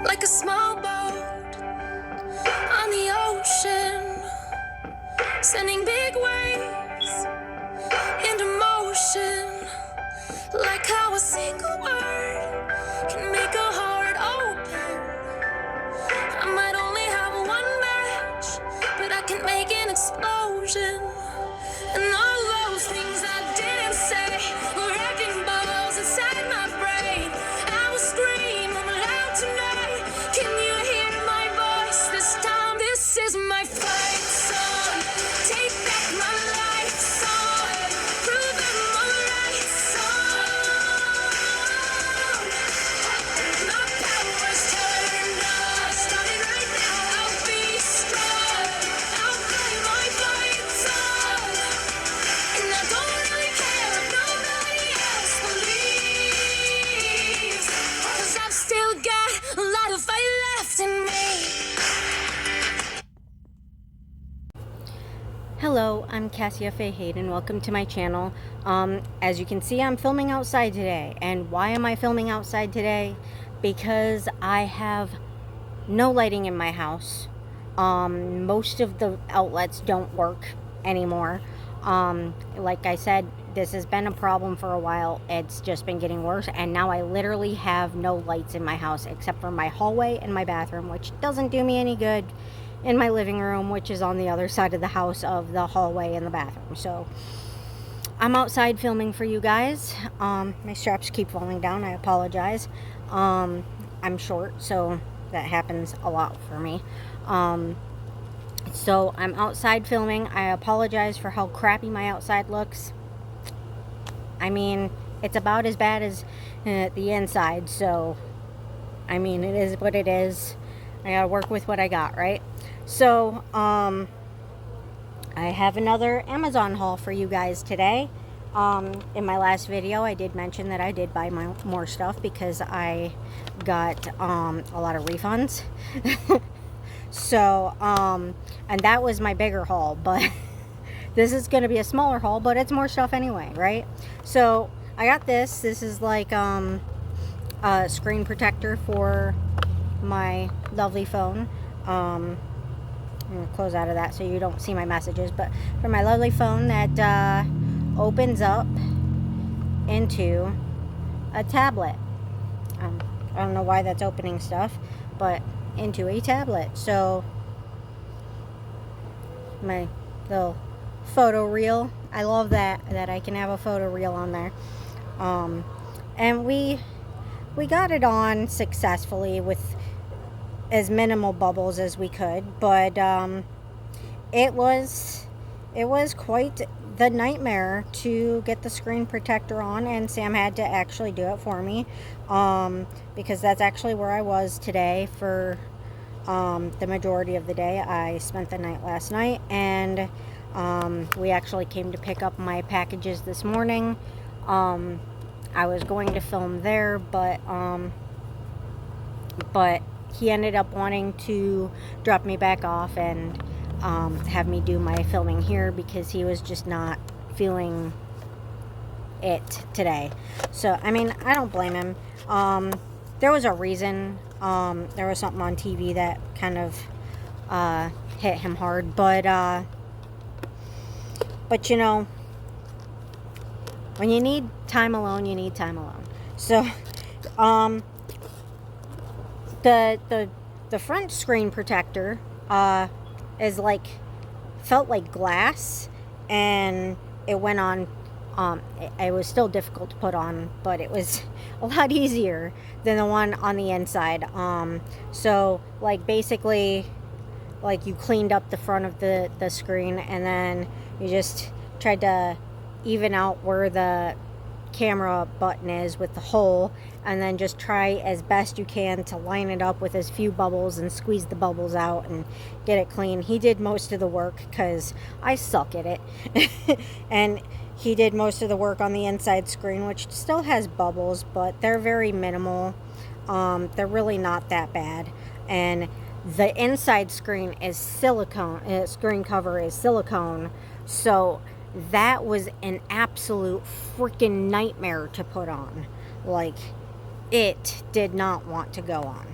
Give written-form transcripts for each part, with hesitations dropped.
like a small boat on the ocean, sending big waves into motion, like how a single word can make a heart open. I might only have one match, but I can make an explosion. And all those things I didn't say were wrecking balls inside my brain. I will scream loud tonight. Can you hear my voice this time? This is my fight song. Take back my life song. Prove I'm alright song. My power's turned on. Starting right now. I'll be strong. I'll play my fight song. And I don't really care if nobody else believes, 'cause I've still got a lot of fight left in me. Hello, I'm Cassia Faye Hayden. Welcome to my channel. As you can see, I'm filming outside today. And why am I filming outside today? Because I have no lighting in my house. Most of the outlets don't work anymore. Like I said, this has been a problem for a while. It's just been getting worse. And now I literally have no lights in my house except for my hallway and my bathroom, which doesn't do me any good, in my living room, which is on the other side of the house of the hallway and the bathroom. So I'm outside filming for you guys. My straps keep falling down. I apologize. I'm short, so that happens a lot for me. So I'm outside filming. I apologize for how crappy my outside looks. I mean, it's about as bad as the inside, so I mean, it is what it is. I gotta work with what I got, right? So, I have another Amazon haul for you guys today. In my last video, I did mention that I did buy more stuff because I got a lot of refunds. So, and that was my bigger haul, but this is going to be a smaller haul, but it's more stuff anyway, right? So, I got this. This is like a screen protector for my lovely phone. I'm going to close out of that so you don't see my messages, but for my lovely phone that opens up into a tablet. I don't know why that's opening stuff, but into a tablet. So my little photo reel, I love that I can have a photo reel on there. And we got it on successfully with as minimal bubbles as we could, but it was quite the nightmare to get the screen protector on, and Sam had to actually do it for me, because that's actually where I was today for the majority of the day. I spent the night last night, and we actually came to pick up my packages this morning. I was going to film there, but he ended up wanting to drop me back off and have me do my filming here because he was just not feeling it today. So, I mean, I don't blame him. There was a reason. There was something on TV that kind of hit him hard. But you know, when you need time alone, you need time alone. So, the front screen protector is like, felt like glass, and it went on, it was still difficult to put on, but it was a lot easier than the one on the inside. So like basically, like you cleaned up the front of the screen, and then you just tried to even out where the camera button is with the hole, and then just try as best you can to line it up with as few bubbles and squeeze the bubbles out and get it clean. He did most of the work because I suck at it. And he did most of the work on the inside screen, which still has bubbles, but they're very minimal. They're really not that bad. And the inside screen is silicone, screen cover is silicone, so that was an absolute freaking nightmare to put on. Like, it did not want to go on.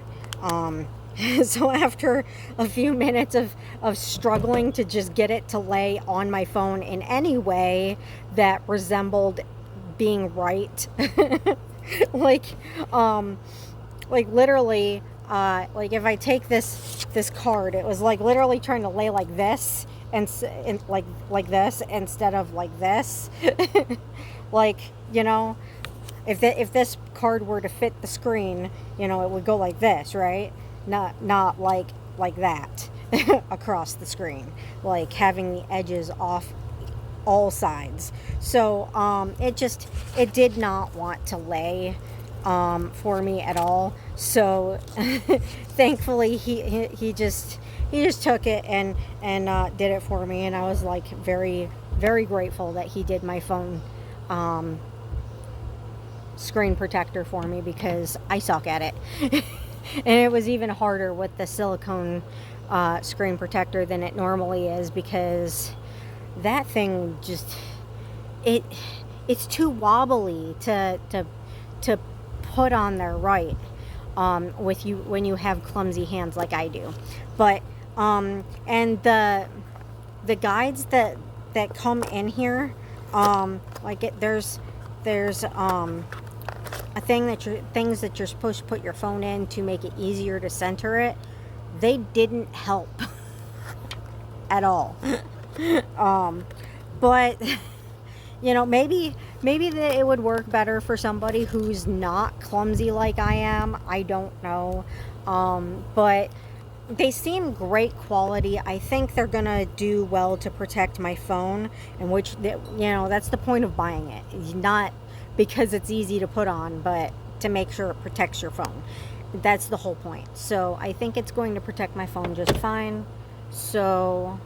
So after a few minutes of struggling to just get it to lay on my phone in any way that resembled being right, like, like literally, like if I take this card, it was like literally trying to lay like this and like this instead of like this. Like, you know, if this card were to fit the screen, you know, it would go like this, right? Not like that across the screen, like having the edges off all sides. So it did not want to lay for me at all. So thankfully he just took it and did it for me, and I was like very, very grateful that he did my phone screen protector for me, because I suck at it. And it was even harder with the silicone screen protector than it normally is, because that thing just it's too wobbly to put on there right, with you when you have clumsy hands like I do. But and the guides that come in here, there's a things that you're supposed to put your phone in to make it easier to center it. They didn't help at all. But you know, maybe that it would work better for somebody who's not clumsy like I am. I don't know. But they seem great quality. I think they're gonna do well to protect my phone, and which, you know, that's the point of buying it. It's not because it's easy to put on, but to make sure it protects your phone. That's the whole point. So I think it's going to protect my phone just fine. So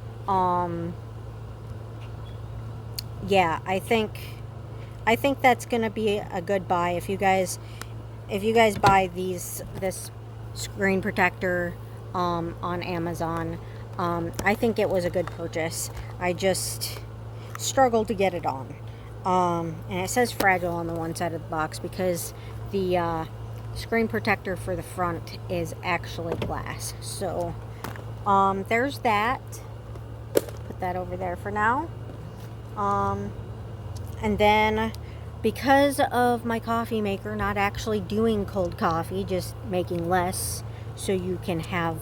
yeah, I think that's gonna be a good buy. If you guys buy this screen protector on Amazon, I think it was a good purchase. I just struggled to get it on. And it says fragile on the one side of the box, because the screen protector for the front is actually glass. So there's that. Put that over there for now. And then, because of my coffee maker not actually doing cold coffee, just making less so you can have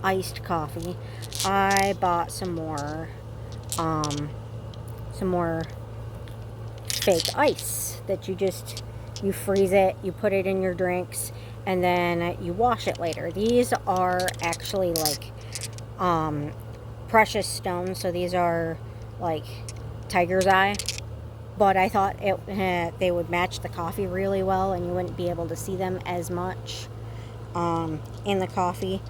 iced coffee, I bought some more fake ice that you freeze it, you put it in your drinks, and then you wash it later. These are actually like precious stones, so these are like tiger's eye, but I thought they would match the coffee really well, and you wouldn't be able to see them as much in the coffee.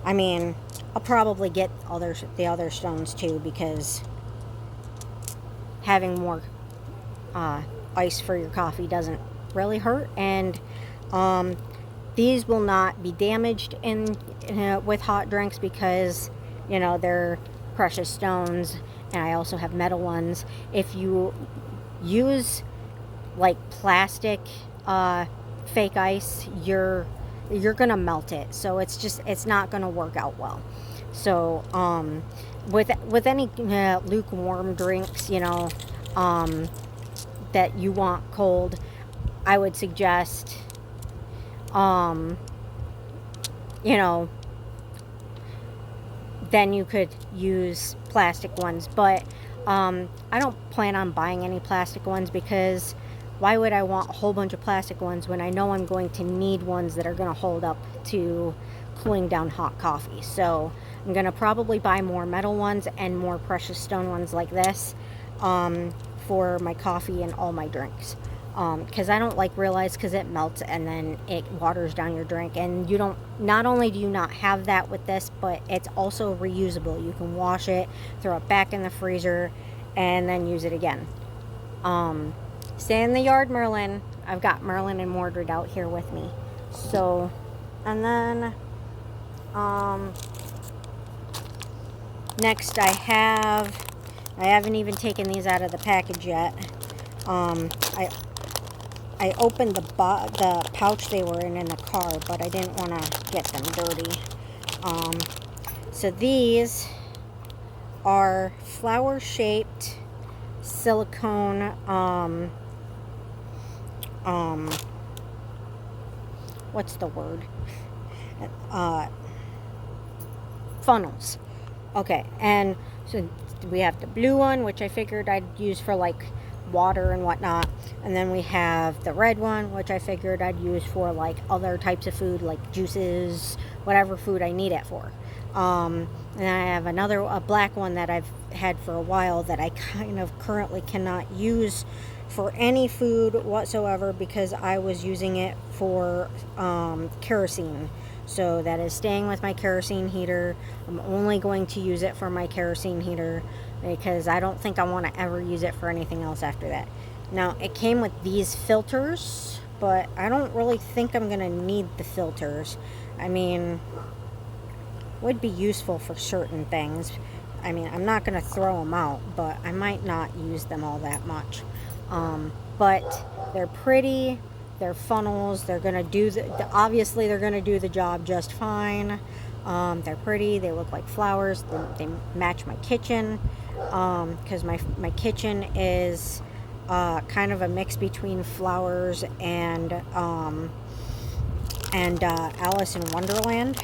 I mean, I'll probably get the other stones too, because having more ice for your coffee doesn't really hurt, and these will not be damaged with hot drinks, because, you know, they're precious stones, and I also have metal ones. If you use like plastic fake ice, you're gonna melt it, so it's not gonna work out well. So with any lukewarm drinks, you know, that you want cold, I would suggest you know, then you could use plastic ones. But I don't plan on buying any plastic ones, because why would I want a whole bunch of plastic ones when I know I'm going to need ones that are going to hold up to cooling down hot coffee? So I'm going to probably buy more metal ones and more precious stone ones like this for my coffee and all my drinks. Because I don't like real ice, because it melts and then it waters down your drink, and you don't. Not only do you not have that with this, but it's also reusable. You can wash it, throw it back in the freezer, and then use it again. Stay in the yard, Merlin. I've got Merlin and Mordred out here with me. So, and then next I haven't even taken these out of the package yet. I opened the pouch they were in the car, but I didn't want to get them dirty. So these are flower-shaped silicone what's the word? Funnels. Okay, and so we have the blue one, which I figured I'd use for like water and whatnot, and then we have the red one, which I figured I'd use for like other types of food, like juices, whatever food I need it for. And I have a black one that I've had for a while that I kind of currently cannot use for any food whatsoever because I was using it for kerosene. So that is staying with my kerosene heater. I'm only going to use it for my kerosene heater because I don't think I want to ever use it for anything else after that. Now, it came with these filters, but I don't really think I'm going to need the filters. I mean, would be useful for certain things. I mean, I'm not going to throw them out, but I might not use them all that much. But they're pretty. They're funnels. They're going to do obviously they're going to do the job just fine. They're pretty. They look like flowers. They match my kitchen because my kitchen is kind of a mix between flowers and Alice in Wonderland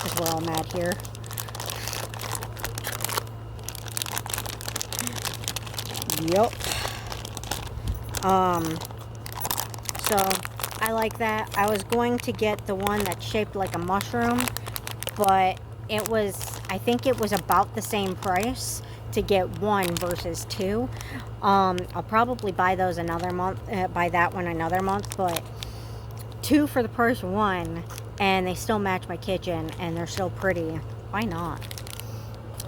is where I'm at here. Yep. So I like that. I was going to get the one that's shaped like a mushroom, but I think it was about the same price to get one versus two. I'll probably buy those another month, buy that one another month, but two for the price of one, and they still match my kitchen, and they're still pretty. Why not?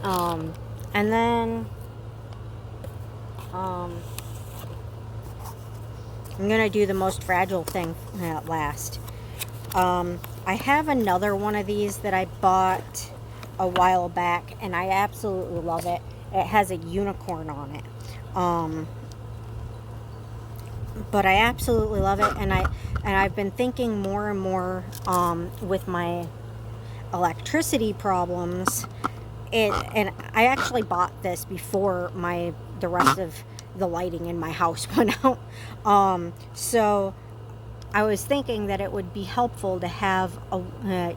And then, I'm going to do the most fragile thing last. I have another one of these that I bought a while back, and I absolutely love it. It has a unicorn on it. But I absolutely love it, and I've been thinking more and more with my electricity problems. And I actually bought this before the rest of the lighting in my house went out. So I was thinking that it would be helpful to have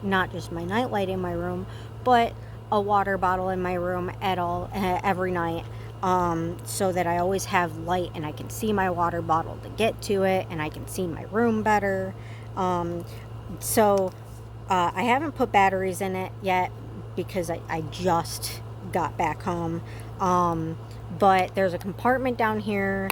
not just my nightlight in my room, but a water bottle in my room every night, so that I always have light and I can see my water bottle to get to it, and I can see my room better. So I haven't put batteries in it yet because I just got back home. But there's a compartment down here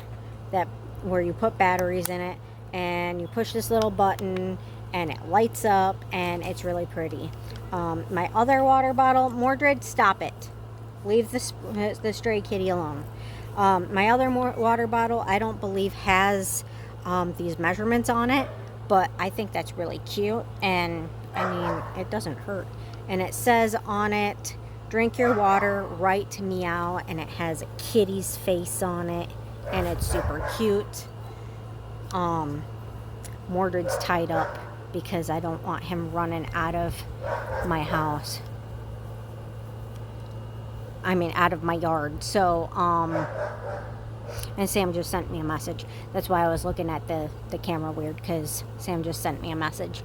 where you put batteries in it, and you push this little button and it lights up, and it's really pretty. My other water bottle, Mordred, stop it. Leave the stray kitty alone. My other water bottle, I don't believe has these measurements on it, but I think that's really cute, and I mean, it doesn't hurt. And it says on it, drink your water right to meow, and it has a kitty's face on it, and it's super cute. Mordred's tied up because I don't want him running out of my house. I mean, out of my yard. So, and Sam just sent me a message. That's why I was looking at the camera weird, because Sam just sent me a message.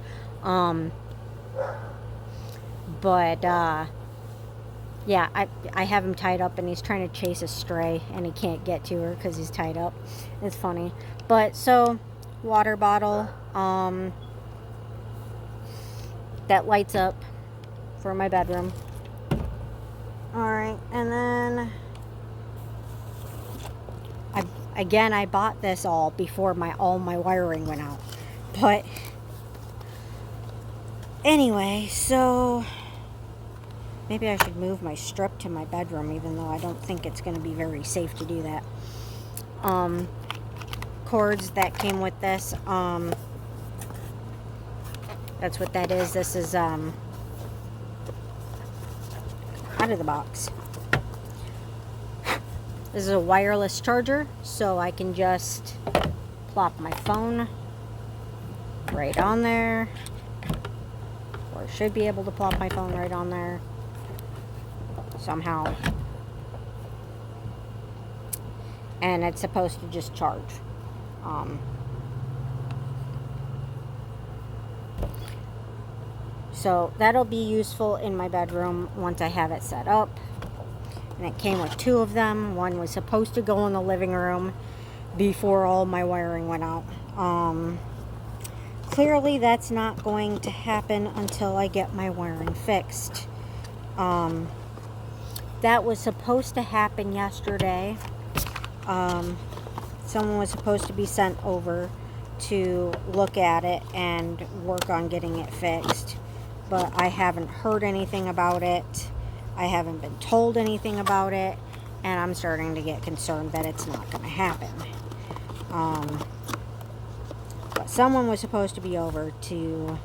But yeah, I have him tied up, and he's trying to chase a stray, and he can't get to her because he's tied up. It's funny. But so, water bottle that lights up for my bedroom. Alright, and then I bought this all before all my wiring went out. But anyway, so maybe I should move my strip to my bedroom, even though I don't think it's going to be very safe to do that. Cords that came with this, that's what that is. This is out of the box. This is a wireless charger, so I can just plop my phone right on there. Or should be able to plop my phone right on there. Somehow. And it's supposed to just charge. So that'll be useful in my bedroom once I have it set up. And it came with 2 of them. One was supposed to go in the living room before all my wiring went out. Clearly that's not going to happen until I get my wiring fixed. That was supposed to happen yesterday. Someone was supposed to be sent over to look at it and work on getting it fixed. But I haven't heard anything about it. I haven't been told anything about it. And I'm starting to get concerned that it's not going to happen. But someone was supposed to be over to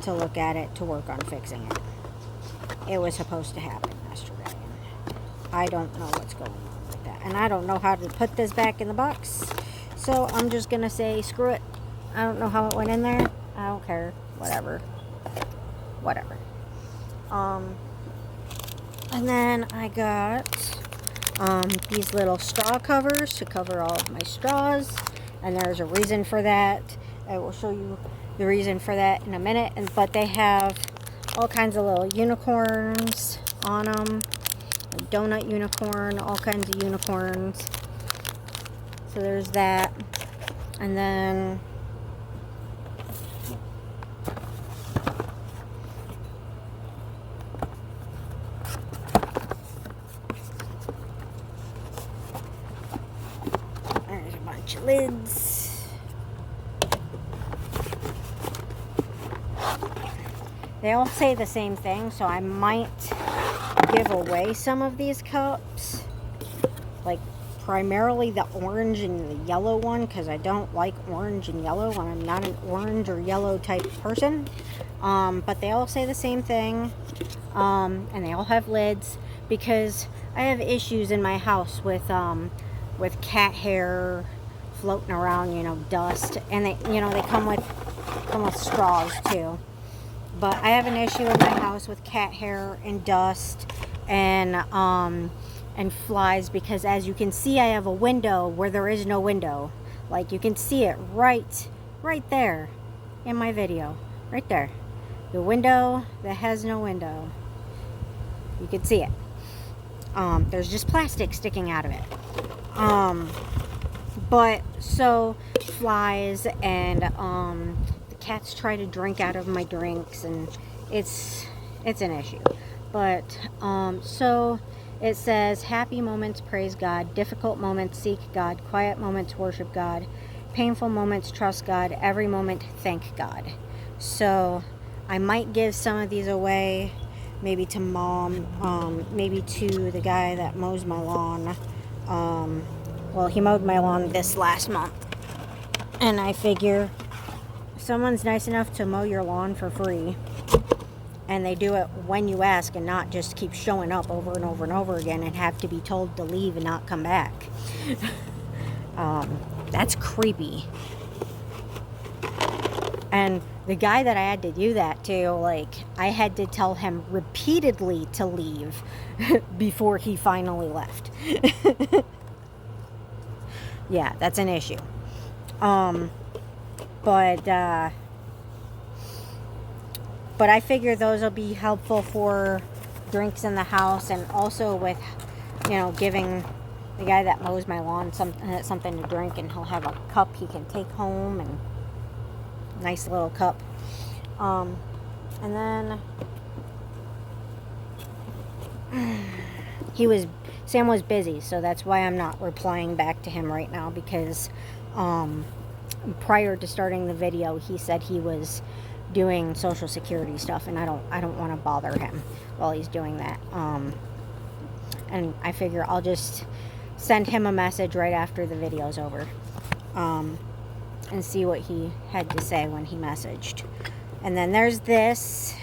look at it, to work on fixing it. It was supposed to happen yesterday. I don't know what's going on with that. And I don't know how to put this back in the box. So I'm just going to say, screw it. I don't know how it went in there. I don't care. Whatever. And then I got these little straw covers to cover all of my straws. And there's a reason for that. I will show you the reason for that in a minute. But they have all kinds of little unicorns on them. A donut unicorn, all kinds of unicorns. So there's that. And then there's a bunch of lids. They all say the same thing, so I might give away some of these cups. Like primarily the orange and the yellow one, because I don't like orange and yellow, and I'm not an orange or yellow type person. But they all say the same thing, and they all have lids, because I have issues in my house with cat hair floating around, dust, and they come with straws too. But I have an issue in my house with cat hair and dust and flies, because as you can see, I have a window where there is no window. Like, you can see it right there in my video. Right there. The window that has no window. You can see it. There's just plastic sticking out of it. But, so, flies and, the cats try to drink out of my drinks, and it's an issue. But, so it says, happy moments praise God, difficult moments seek God, quiet moments worship God, painful moments trust God, every moment thank God. So I might give some of these away, maybe to Mom, maybe to the guy that mows my lawn. Well, he mowed my lawn this last month, and I figure if someone's nice enough to mow your lawn for free, and they do it when you ask and not just keep showing up over and over and over again and have to be told to leave and not come back. That's creepy. And the guy that I had to do that to, I had to tell him repeatedly to leave before he finally left. Yeah, that's an issue. But I figure those will be helpful for drinks in the house, and also with, giving the guy that mows my lawn something to drink, and he'll have a cup he can take home, and nice little cup. And then Sam was busy, so that's why I'm not replying back to him right now, because prior to starting the video, he said he was doing Social Security stuff, and I don't want to bother him while he's doing that. And I figure I'll just send him a message right after the video's over, and see what he had to say when he messaged. And then there's this.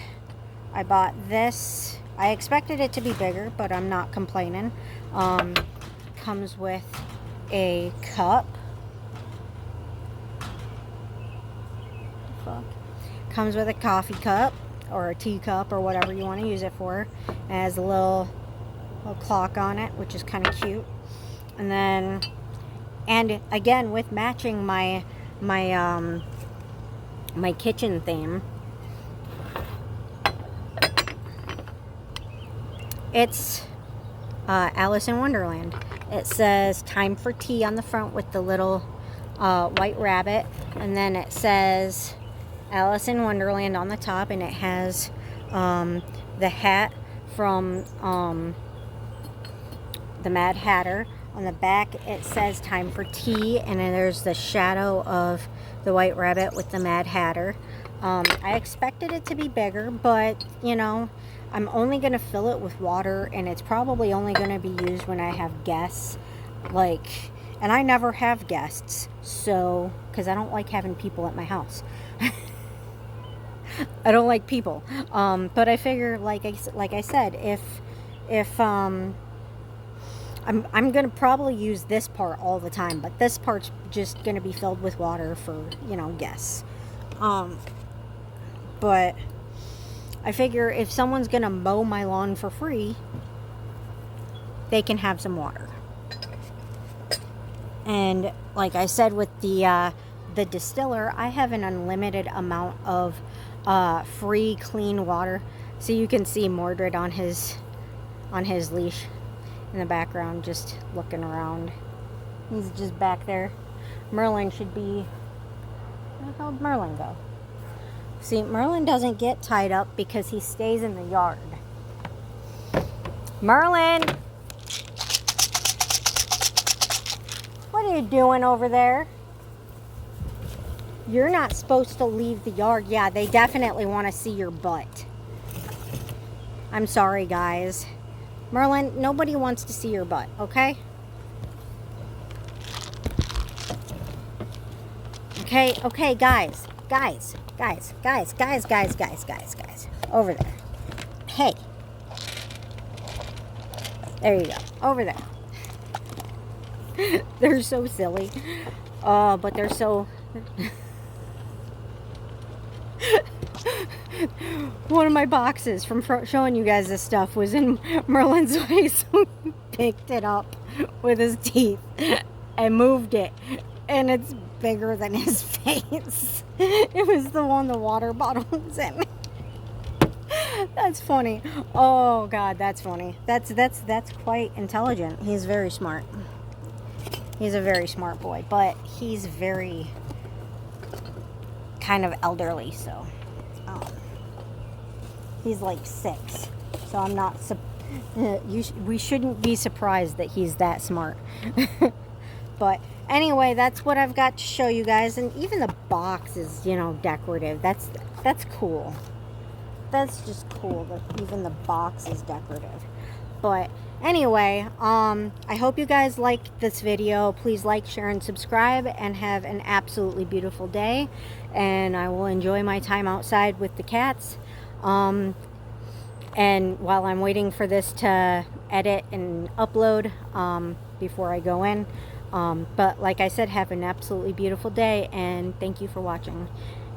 I bought this. I expected it to be bigger, but I'm not complaining. Comes with a cup Comes with a coffee cup or a teacup or whatever you want to use it for. It has a little clock on it, which is kind of cute. And then, and again, with matching my kitchen theme, it's Alice in Wonderland. It says "Time for Tea" on the front with the little white rabbit, and then it says Alice in Wonderland on the top, and it has the hat from the Mad Hatter. On the back it says "Time for Tea," and then there's the shadow of the White Rabbit with the Mad Hatter. I expected it to be bigger, but you know, I'm only going to fill it with water, and it's probably only going to be used when I have guests. And I never have guests, so, because I don't like having people at my house. I don't like people. But I figure, like I said, if I'm going to probably use this part all the time, but this part's just going to be filled with water for, you know, guests. But I figure if someone's going to mow my lawn for free, they can have some water. And like I said with the distiller, I have an unlimited amount of free clean water. So you can see Mordred on his leash in the background, just looking around. He's just back there. Merlin should be... Where the hell did Merlin go? See, Merlin doesn't get tied up because he stays in the yard. Merlin! What are you doing over there? You're not supposed to leave the yard. Yeah, they definitely want to see your butt. I'm sorry, guys. Merlin, nobody wants to see your butt, okay? Okay, guys. Guys. Over there. Hey. There you go. Over there. They're so silly. But they're so... One of my boxes from showing you guys this stuff was in Merlin's way, so he picked it up with his teeth and moved it, and it's bigger than his face. It was the one the water bottle was in. That's funny. Oh God, that's funny. That's quite intelligent. He's very smart. He's a very smart boy, but he's very kind of elderly, so he's like 6, so I'm not we shouldn't be surprised that he's that smart. But anyway, that's what I've got to show you guys. And even the box is, you know, decorative. That's cool. That's just cool that even the box is decorative. But anyway, I hope you guys liked this video. Please like, share, and subscribe, and have an absolutely beautiful day. And I will enjoy my time outside with the cats. And while I'm waiting for this to edit and upload before I go in. But like I said, have an absolutely beautiful day, and thank you for watching.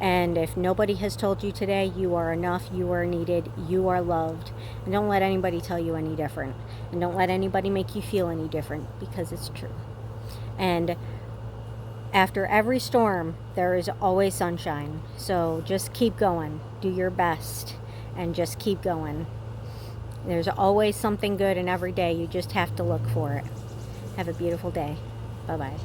And if nobody has told you today, you are enough, you are needed, you are loved. And don't let anybody tell you any different. And don't let anybody make you feel any different, because it's true. And after every storm, there is always sunshine. So just keep going. Do your best and just keep going. There's always something good in every day. You just have to look for it. Have a beautiful day. Bye-bye.